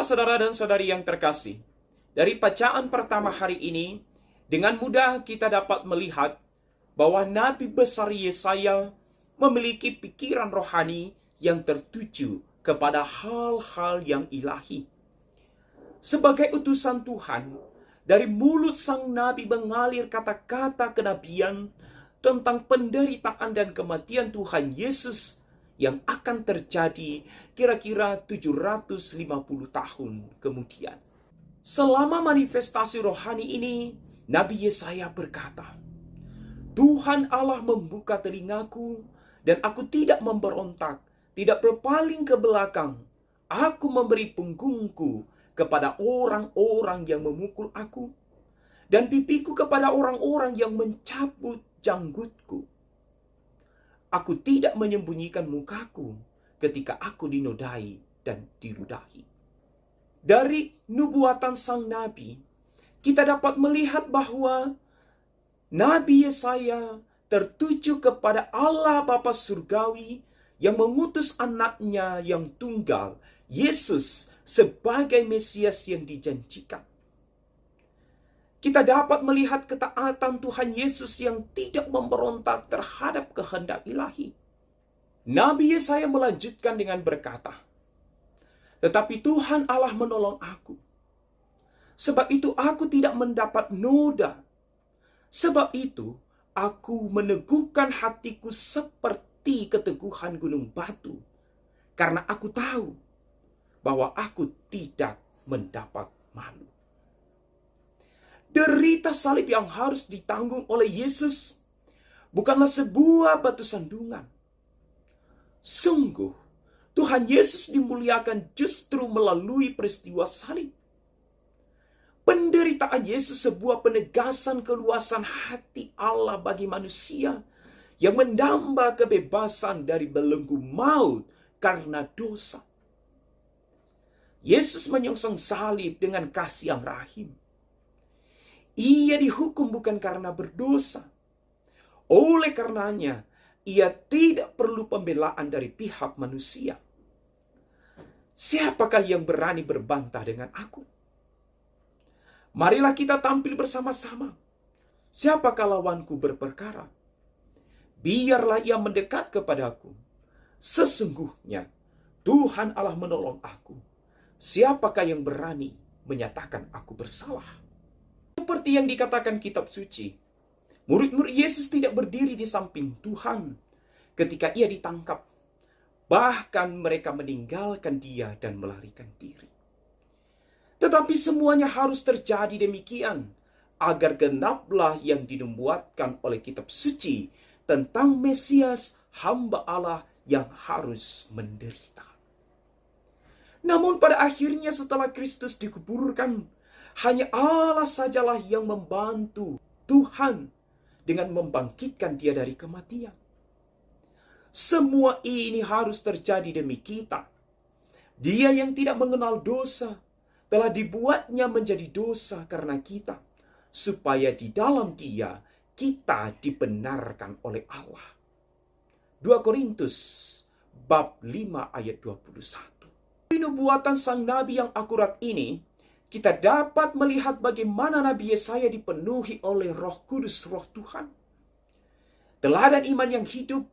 saudara dan saudari yang terkasih, dari bacaan pertama hari ini, dengan mudah kita dapat melihat bahwa Nabi besar Yesaya memiliki pikiran rohani yang tertuju kepada hal-hal yang ilahi. Sebagai utusan Tuhan, dari mulut sang Nabi mengalir kata-kata kenabian tentang penderitaan dan kematian Tuhan Yesus yang akan terjadi kira-kira 750 tahun kemudian. Selama manifestasi rohani ini, Nabi Yesaya berkata, Tuhan Allah membuka telingaku dan aku tidak memberontak, tidak berpaling ke belakang. Aku memberi punggungku kepada orang-orang yang memukul aku dan pipiku kepada orang-orang yang mencabut janggutku. Aku tidak menyembunyikan mukaku ketika aku dinodai dan diludahi. Dari nubuatan sang Nabi, kita dapat melihat bahwa Nabi Yesaya tertuju kepada Allah Bapa Surgawi yang mengutus anaknya yang tunggal, Yesus, sebagai Mesias yang dijanjikan. Kita dapat melihat ketaatan Tuhan Yesus yang tidak memberontak terhadap kehendak ilahi. Nabi Yesaya melanjutkan dengan berkata, tetapi Tuhan Allah menolong aku. Sebab itu aku tidak mendapat noda. Sebab itu aku meneguhkan hatiku seperti keteguhan gunung batu. Karena aku tahu bahwa aku tidak mendapat malu. Derita salib yang harus ditanggung oleh Yesus bukanlah sebuah batu sandungan. Sungguh, Tuhan Yesus dimuliakan justru melalui peristiwa salib. Penderitaan Yesus sebuah penegasan keluasan hati Allah bagi manusia yang mendamba kebebasan dari belenggu maut karena dosa. Yesus menyongsong salib dengan kasih yang rahim. Ia dihukum bukan karena berdosa. Oleh karenanya, ia tidak perlu pembelaan dari pihak manusia. Siapakah yang berani berbantah dengan aku? Marilah kita tampil bersama-sama. Siapakah lawanku berperkara? Biarlah ia mendekat kepadaku. Sesungguhnya Tuhan Allah menolong aku. Siapakah yang berani menyatakan aku bersalah? Seperti yang dikatakan kitab suci, murid-murid Yesus tidak berdiri di samping Tuhan ketika ia ditangkap. Bahkan mereka meninggalkan dia dan melarikan diri. Tetapi semuanya harus terjadi demikian, agar genaplah yang dinubuatkan oleh kitab suci tentang Mesias, hamba Allah yang harus menderita. Namun pada akhirnya setelah Kristus dikuburkan, hanya Allah sajalah yang membantu Tuhan dengan membangkitkan dia dari kematian. Semua ini harus terjadi demi kita. Dia yang tidak mengenal dosa telah dibuatnya menjadi dosa karena kita, supaya di dalam dia kita dibenarkan oleh Allah. 2 Korintus bab 5 ayat 21. Di nubuatan sang nabi yang akurat ini, kita dapat melihat bagaimana Nabi Yesaya dipenuhi oleh Roh Kudus, Roh Tuhan. Teladan iman yang hidup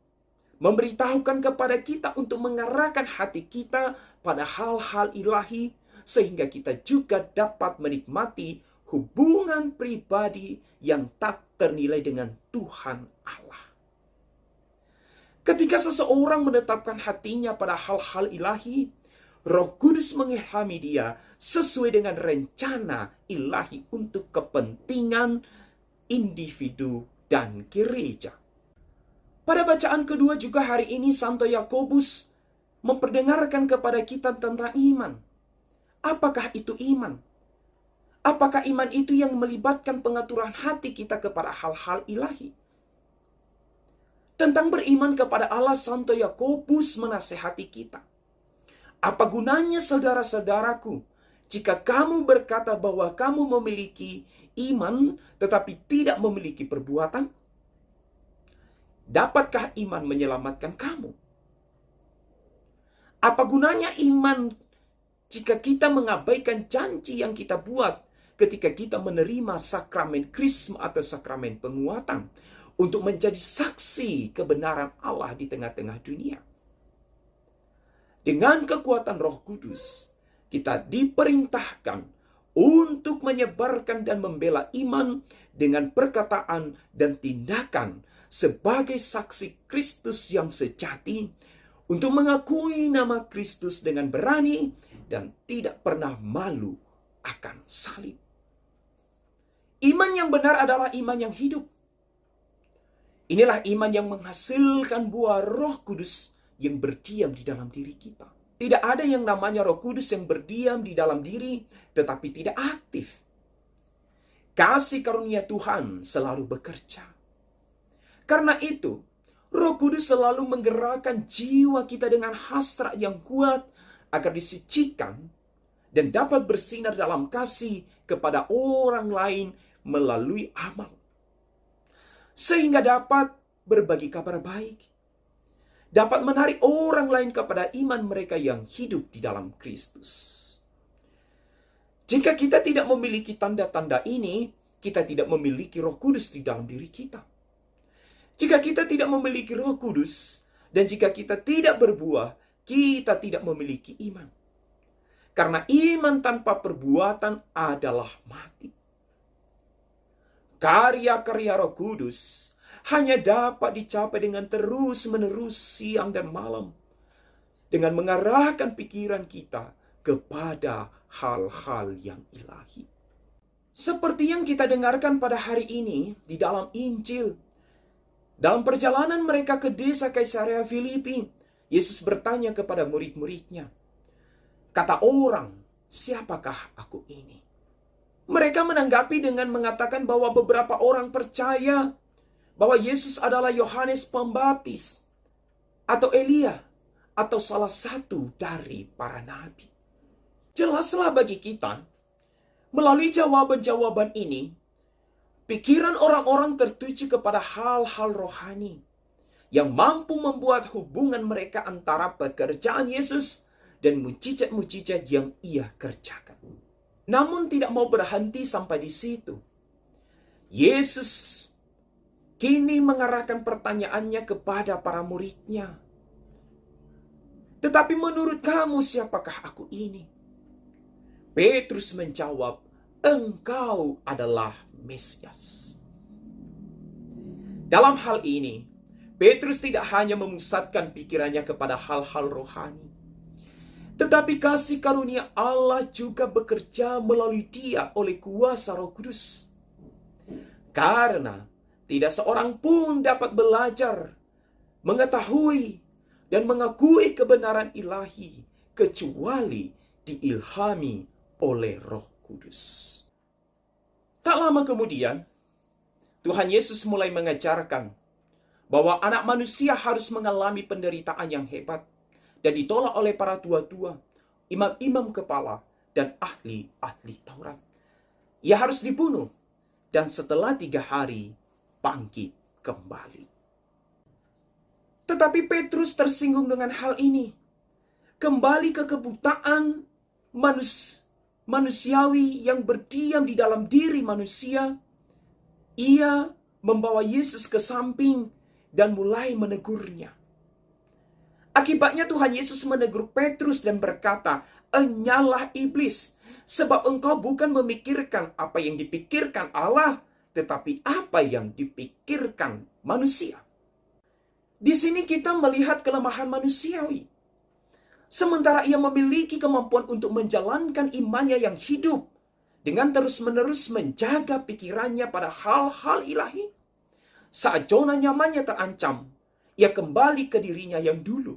memberitahukan kepada kita untuk mengarahkan hati kita pada hal-hal ilahi, sehingga kita juga dapat menikmati hubungan pribadi yang tak ternilai dengan Tuhan Allah. Ketika seseorang menetapkan hatinya pada hal-hal ilahi, Roh Kudus mengilhami dia sesuai dengan rencana ilahi untuk kepentingan individu dan gereja. Pada bacaan kedua juga hari ini, Santo Yakobus memperdengarkan kepada kita tentang iman. Apakah itu iman? Apakah iman itu yang melibatkan pengaturan hati kita kepada hal-hal ilahi? Tentang beriman kepada Allah, Santo Yakobus menasehati kita. Apa gunanya saudara-saudaraku, jika kamu berkata bahwa kamu memiliki iman tetapi tidak memiliki perbuatan? Dapatkah iman menyelamatkan kamu? Apa gunanya iman jika kita mengabaikan janji yang kita buat ketika kita menerima sakramen Krisma atau sakramen penguatan untuk menjadi saksi kebenaran Allah di tengah-tengah dunia. Dengan kekuatan Roh Kudus, kita diperintahkan untuk menyebarkan dan membela iman dengan perkataan dan tindakan sebagai saksi Kristus yang sejati, untuk mengakui nama Kristus dengan berani dan tidak pernah malu akan salib. Iman yang benar adalah iman yang hidup. Inilah iman yang menghasilkan buah Roh Kudus yang berdiam di dalam diri kita. Tidak ada yang namanya Roh Kudus yang berdiam di dalam diri tetapi tidak aktif. Kasih karunia Tuhan selalu bekerja. Karena itu, Roh Kudus selalu menggerakkan jiwa kita dengan hasrat yang kuat agar disucikan dan dapat bersinar dalam kasih kepada orang lain melalui amal. Sehingga dapat berbagi kabar baik. Dapat menarik orang lain kepada iman mereka yang hidup di dalam Kristus. Jika kita tidak memiliki tanda-tanda ini, kita tidak memiliki Roh Kudus di dalam diri kita. Jika kita tidak memiliki Roh Kudus, dan jika kita tidak berbuah, kita tidak memiliki iman. Karena iman tanpa perbuatan adalah mati. Karya-karya Roh Kudus hanya dapat dicapai dengan terus-menerus siang dan malam. Dengan mengarahkan pikiran kita kepada hal-hal yang ilahi. Seperti yang kita dengarkan pada hari ini di dalam Injil. Dalam perjalanan mereka ke desa Kaisarea Filipi, Yesus bertanya kepada murid-muridnya, kata orang, siapakah aku ini? Mereka menanggapi dengan mengatakan bahwa beberapa orang percaya bahwa Yesus adalah Yohanes Pembaptis, atau Elia, atau salah satu dari para nabi. Jelaslah bagi kita, melalui jawaban-jawaban ini, pikiran orang-orang tertuju kepada hal-hal rohani yang mampu membuat hubungan mereka antara pekerjaan Yesus dan mujizat-mujizat yang ia kerjakan. Namun tidak mau berhenti sampai di situ. Yesus kini mengarahkan pertanyaannya kepada para muridnya. Tetapi menurut kamu siapakah aku ini? Petrus menjawab, engkau adalah Mesias. Dalam hal ini, Petrus tidak hanya memusatkan pikirannya kepada hal-hal rohani, tetapi kasih karunia Allah juga bekerja melalui dia oleh kuasa Roh Kudus. Karena tidak seorang pun dapat belajar, mengetahui, dan mengakui kebenaran ilahi kecuali diilhami oleh Roh Kudus. Tak lama kemudian, Tuhan Yesus mulai mengajarkan bahwa anak manusia harus mengalami penderitaan yang hebat dan ditolak oleh para tua-tua, imam-imam kepala, dan ahli-ahli Taurat. Ia harus dibunuh dan setelah 3 hari bangkit kembali. Tetapi Petrus tersinggung dengan hal ini. Kembali ke kebutaan manusiawi yang berdiam di dalam diri manusia, ia membawa Yesus ke samping dan mulai menegurnya. Akibatnya Tuhan Yesus menegur Petrus dan berkata, "Enyalah iblis, sebab engkau bukan memikirkan apa yang dipikirkan Allah, tetapi apa yang dipikirkan manusia." Di sini kita melihat kelemahan manusiawi. Sementara ia memiliki kemampuan untuk menjalankan imannya yang hidup dengan terus-menerus menjaga pikirannya pada hal-hal ilahi. Saat zona nyamannya terancam, ia kembali ke dirinya yang dulu.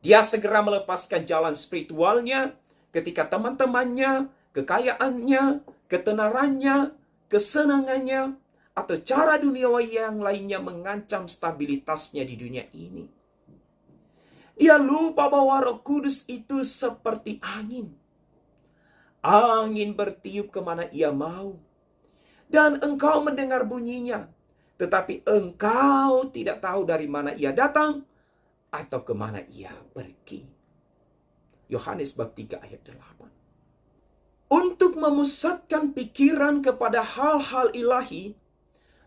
Dia segera melepaskan jalan spiritualnya ketika teman-temannya, kekayaannya, ketenarannya, kesenangannya, atau cara duniawi yang lainnya mengancam stabilitasnya di dunia ini. Dia lupa bahwa Roh Kudus itu seperti angin. Angin bertiup kemana ia mau. Dan engkau mendengar bunyinya. Tetapi engkau tidak tahu dari mana ia datang atau kemana ia pergi. Yohanes bab 3 ayat 8. Untuk memusatkan pikiran kepada hal-hal ilahi,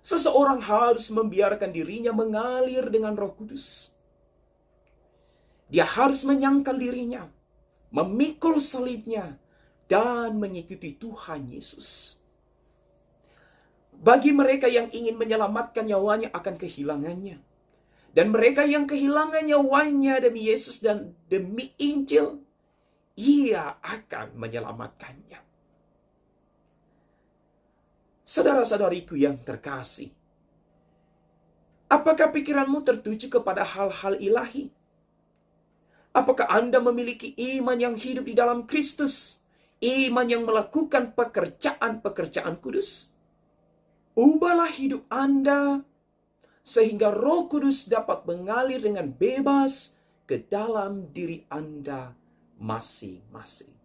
seseorang harus membiarkan dirinya mengalir dengan Roh Kudus. Dia harus menyangkal dirinya, memikul salibnya, dan mengikuti Tuhan Yesus. Bagi mereka yang ingin menyelamatkan nyawanya akan kehilangannya. Dan mereka yang kehilangan nyawanya demi Yesus dan demi Injil, Ia akan menyelamatkannya. Saudara-saudariku yang terkasih, apakah pikiranmu tertuju kepada hal-hal ilahi? Apakah Anda memiliki iman yang hidup di dalam Kristus? Iman yang melakukan pekerjaan-pekerjaan kudus? Ubahlah hidup Anda sehingga Roh Kudus dapat mengalir dengan bebas ke dalam diri Anda masing-masing.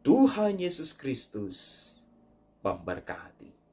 Tuhan Yesus Kristus memberkati.